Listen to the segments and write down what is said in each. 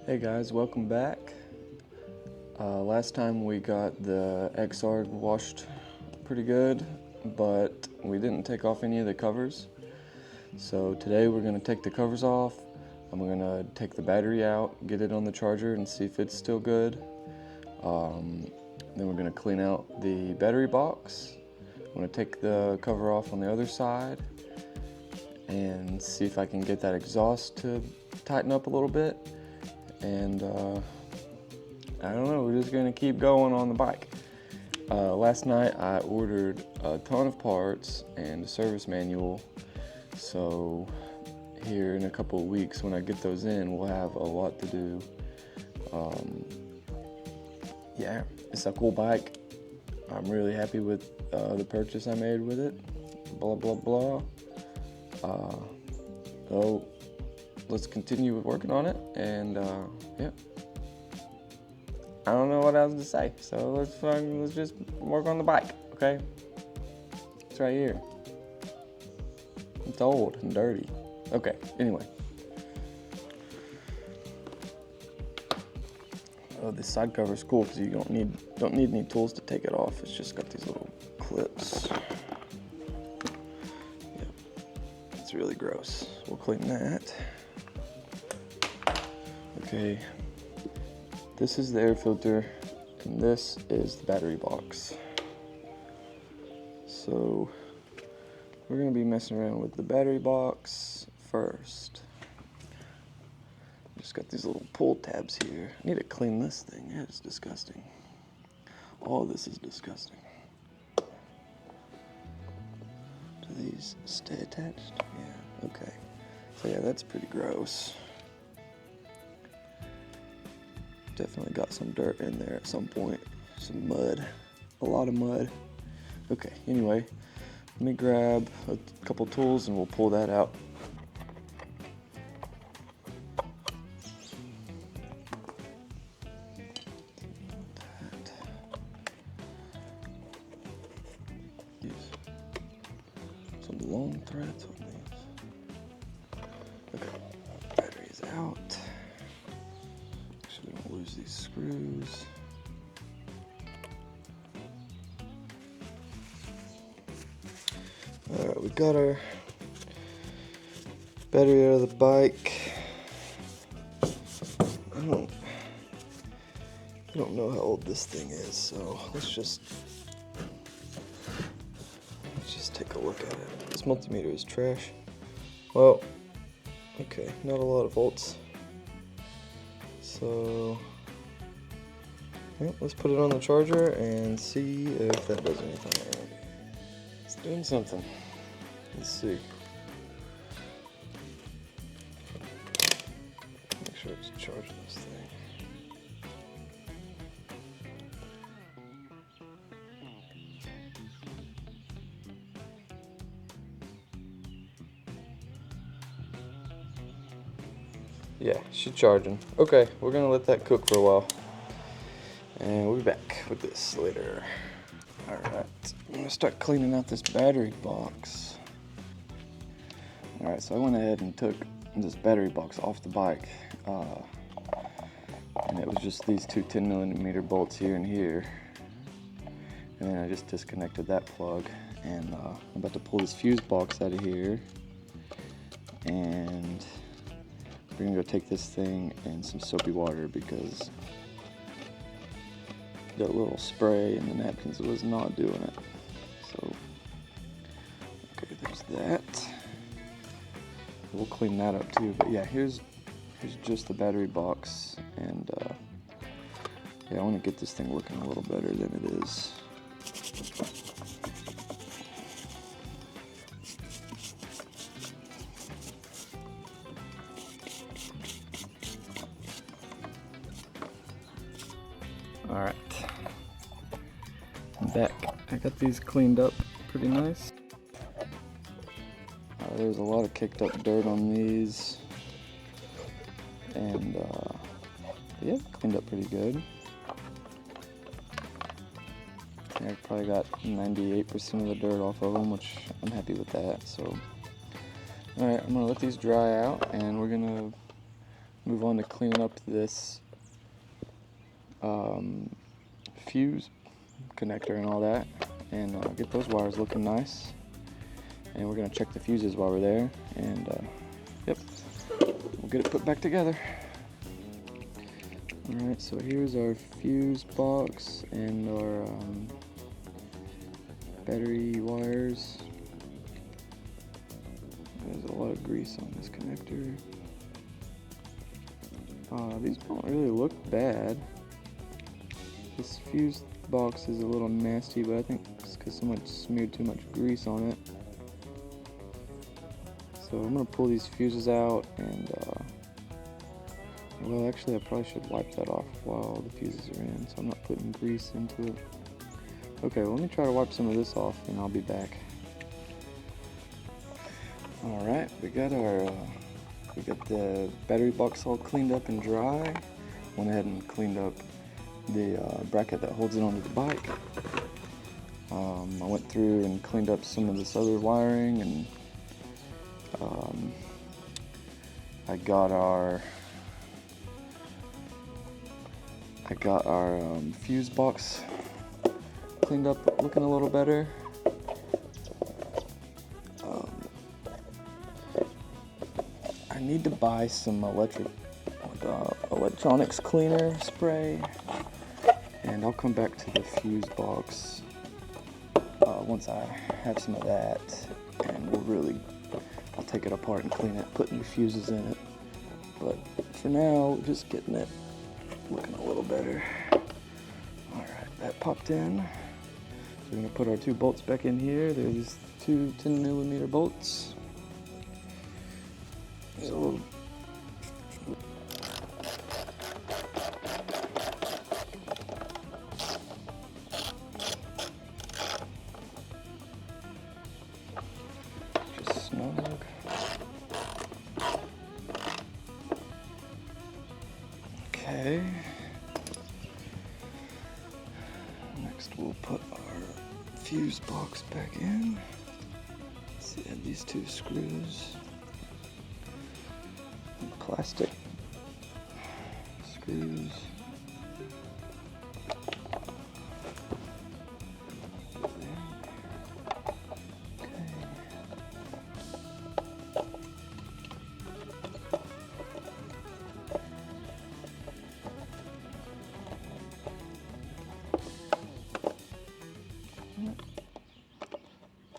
Hey guys, welcome back. Last time we got the XR washed pretty good, but we didn't take off any of the covers. So today we're going to take the covers off. I'm going to take the battery out, get it on the charger and see if it's still good. Then we're going to clean out the battery box. I'm going to take the cover off on the other side and see if I can get that exhaust to tighten up a little bit. And I don't know, we're just gonna keep going on the bike. Last night I ordered a ton of parts and a service manual, so here in a couple of weeks when I get those in, we'll have a lot to do. Yeah, it's a cool bike. I'm really happy with the purchase I made with it. Blah blah blah. So let's continue working on it, and yeah. I don't know what else to say, so let's just work on the bike, okay? It's right here. It's old and dirty. Okay, anyway. Oh, this side cover is cool because you don't need any tools to take it off. It's just got these little clips. Yeah, it's really gross. We'll clean that. Okay. This is the air filter, and this is the battery box. So we're gonna be messing around with the battery box first. Just got these little pull tabs here. I need to clean this thing. Yeah, it's disgusting. All of this is disgusting. Do these stay attached? Yeah, okay. So yeah, that's pretty gross. Definitely got some dirt in there at some point. Some mud. A lot of mud. Okay, anyway, let me grab a couple tools and we'll pull that out. Use some long threads on these. Okay, battery's out. Don't lose these screws. Alright, we got our battery out of the bike. I don't know how old this thing is, so let's just take a look at it. This multimeter is trash. Well, okay, not a lot of volts. So, yeah, let's put it on the charger and see if that does anything. It's doing something. Let's see. Make sure it's charging this thing. Yeah, she's charging. Okay, we're gonna let that cook for a while. And we'll be back with this later. Alright, I'm gonna start cleaning out this battery box. Alright, so I went ahead and took this battery box off the bike. And it was just these two 10mm bolts here and here. And then I just disconnected that plug. And I'm about to pull this fuse box out of here. And we're gonna go take this thing in some soapy water because that little spray in the napkins was not doing it. So, okay, there's that. We'll clean that up too. But yeah, here's just the battery box, and yeah, I want to get this thing looking a little better than it is. Alright, I'm back. I got these cleaned up pretty nice. There's a lot of kicked up dirt on these, and yeah, cleaned up pretty good. I probably got 98% of the dirt off of them, which I'm happy with that. So, alright, I'm gonna let these dry out, and we're gonna move on to cleaning up this fuse connector and all that, and get those wires looking nice. And we're gonna check the fuses while we're there, and yep, we'll get it put back together. Alright, so here's our fuse box and our battery wires. There's a lot of grease on this connector. These don't really look bad. This fuse box is a little nasty, but I think it's because someone smeared too much grease on it. So I'm going to pull these fuses out, and well, actually I probably should wipe that off while the fuses are in, so I'm not putting grease into it. Okay, well, let me try to wipe some of this off and I'll be back. Alright, we got the battery box all cleaned up and dry. Went ahead and cleaned up the bracket that holds it onto the bike. I went through and cleaned up some of this other wiring, and I got our fuse box cleaned up, looking a little better. I need to buy some electronics cleaner spray, and I'll come back to the fuse box once I have some of that, and I'll take it apart and clean it, put new fuses in it. But for now, just getting it looking a little better. Alright, that popped in. So we're going to put our two bolts back in here. There's two 10mm bolts. There's a little just snug. Okay. Next we'll put our fuse box back in. Let's see, add these two screws. Plastic screws.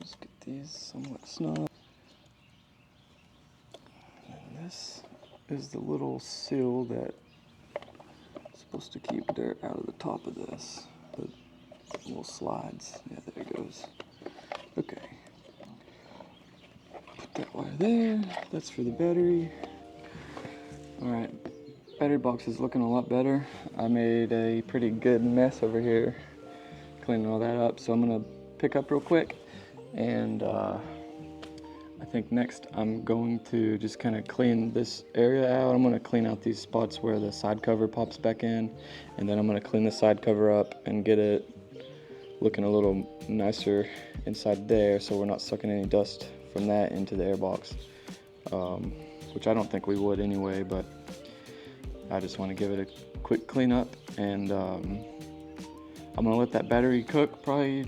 Just get these somewhat snug. And this is the little seal that's supposed to keep dirt out of the top of this. The little slides. Yeah, there it goes. Okay. Put that wire there. That's for the battery. Alright. Battery box is looking a lot better. I made a pretty good mess over here cleaning all that up, so I'm going to pick up real quick, and I think next I'm going to just kind of clean this area out. I'm going to clean out these spots where the side cover pops back in, and then I'm going to clean the side cover up and get it looking a little nicer inside there, so we're not sucking any dust from that into the airbox, which I don't think we would anyway, but I just want to give it a quick clean up, and I'm going to let that battery cook probably,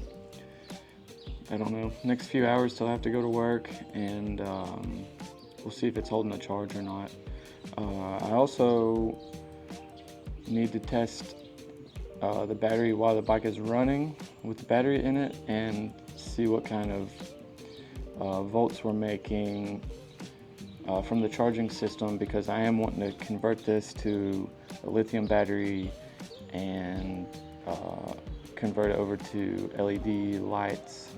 I don't know, next few hours till I have to go to work, and we'll see if it's holding a charge or not. I also need to test the battery while the bike is running with the battery in it, and see what kind of volts we're making from the charging system, because I am wanting to convert this to a lithium battery and convert it over to LED lights.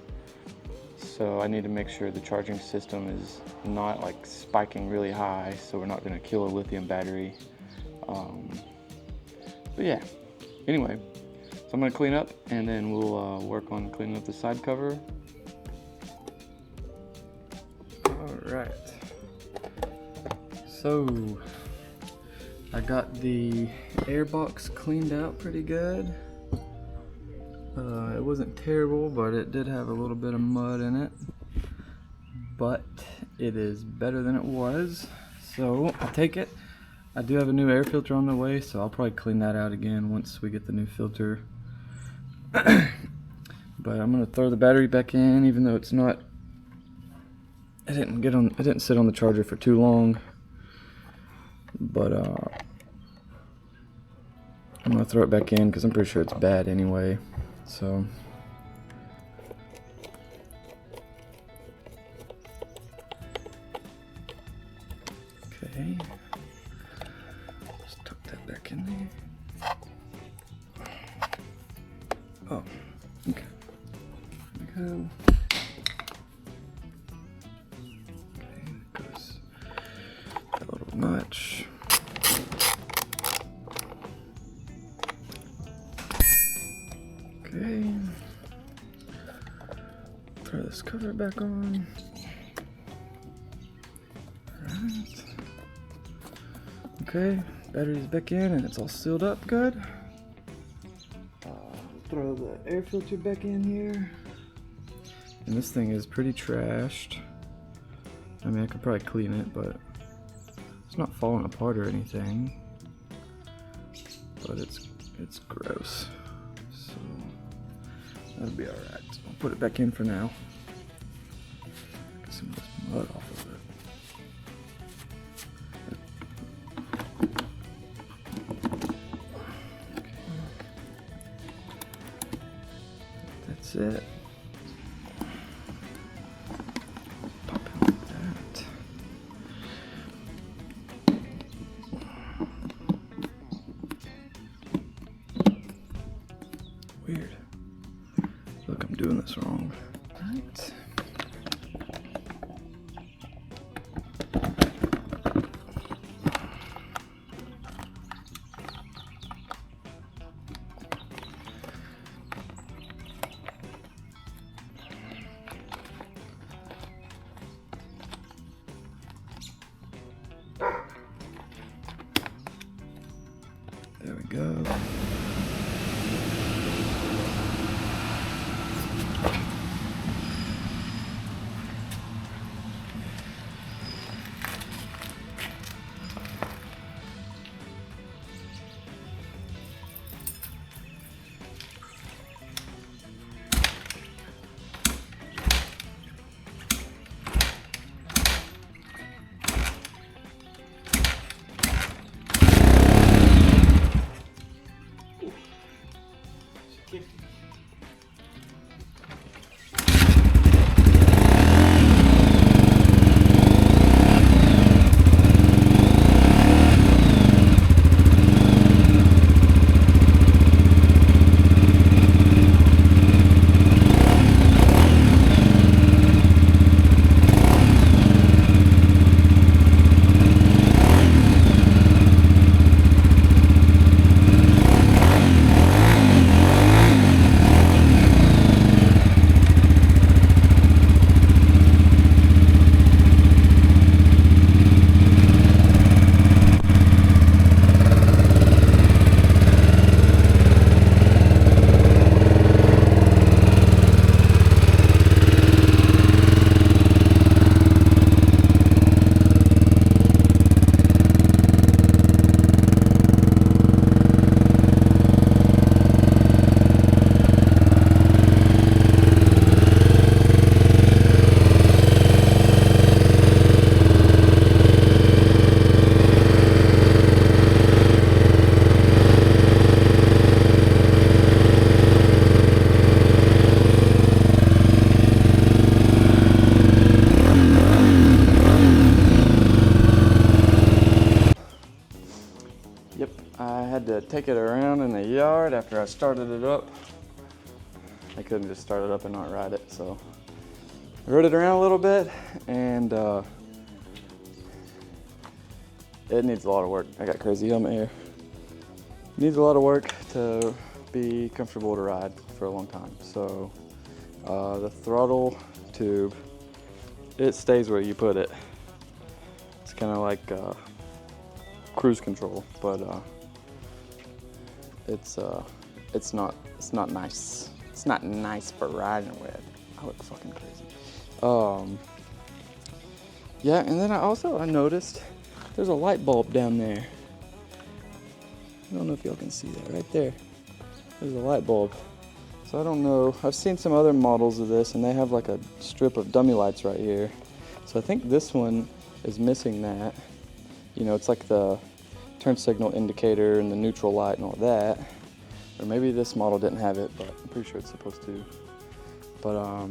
So I need to make sure the charging system is not like spiking really high, so we're not going to kill a lithium battery. But yeah, anyway, so I'm going to clean up, and then we'll work on cleaning up the side cover. Alright, so I got the airbox cleaned out pretty good. It wasn't terrible, but it did have a little bit of mud in it, but it is better than it was. So I'll take it, I do have a new air filter on the way, so I'll probably clean that out again once we get the new filter. But I'm gonna throw the battery back in, even though it's not. It didn't sit on the charger for too long. But I'm gonna throw it back in because I'm pretty sure it's bad anyway. So. Okay. Just tuck that back in there. Oh, okay. There we go. Okay, goes that little notch. Okay. Throw this cover back on. Alright. Okay, battery's back in and it's all sealed up good. Throw the air filter back in here. And this thing is pretty trashed. I mean, I could probably clean it, but it's not falling apart or anything. But it's gross. So that'll be alright. I'll put it back in for now. Get some of this mud off of it. That's it. Pop it like that. Weird. Look, I'm doing this wrong. Right. There we go. I had to take it around in the yard after I started it up. I couldn't just start it up and not ride it, so I rode it around a little bit, and it needs a lot of work. I got crazy helmet here. It needs a lot of work to be comfortable to ride for a long time. So the throttle tube, it stays where you put it. It's kind of like cruise control, but it's not nice. It's not nice for riding with. I look fucking crazy. Yeah, and then I noticed there's a light bulb down there. I don't know if y'all can see that right there. There's a light bulb. So I don't know. I've seen some other models of this and they have like a strip of dummy lights right here. So I think this one is missing that. You know, it's like the turn signal indicator and the neutral light and all that. Or maybe this model didn't have it, but I'm pretty sure it's supposed to. But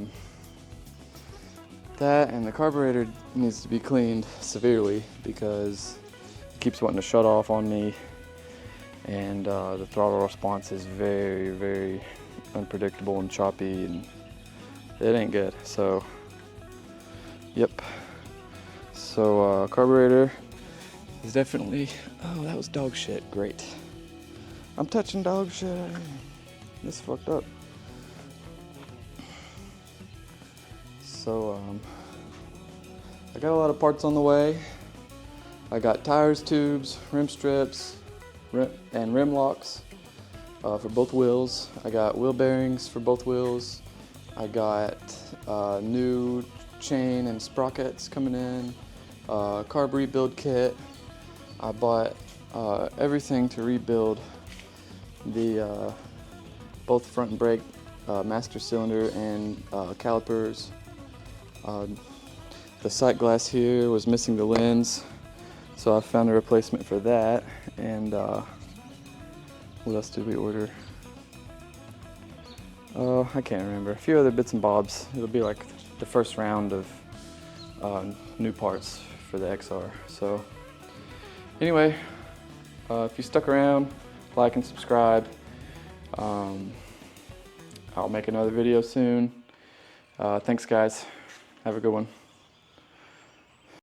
that and the carburetor needs to be cleaned severely because it keeps wanting to shut off on me, and the throttle response is very, very unpredictable and choppy, and it ain't good. So, yep. So carburetor is definitely, oh, that was dog shit, great. I'm touching dog shit. This is fucked up. So I got a lot of parts on the way. I got tires, tubes, rim strips, and rim locks for both wheels. I got wheel bearings for both wheels. I got new chain and sprockets coming in, carb rebuild kit. I bought everything to rebuild the both front and brake master cylinder and calipers. The sight glass here was missing the lens, so I found a replacement for that. And what else did we order? Oh, I can't remember. A few other bits and bobs. It'll be like the first round of new parts for the XR. So anyway, if you stuck around, like and subscribe. I'll make another video soon. Thanks guys. Have a good one.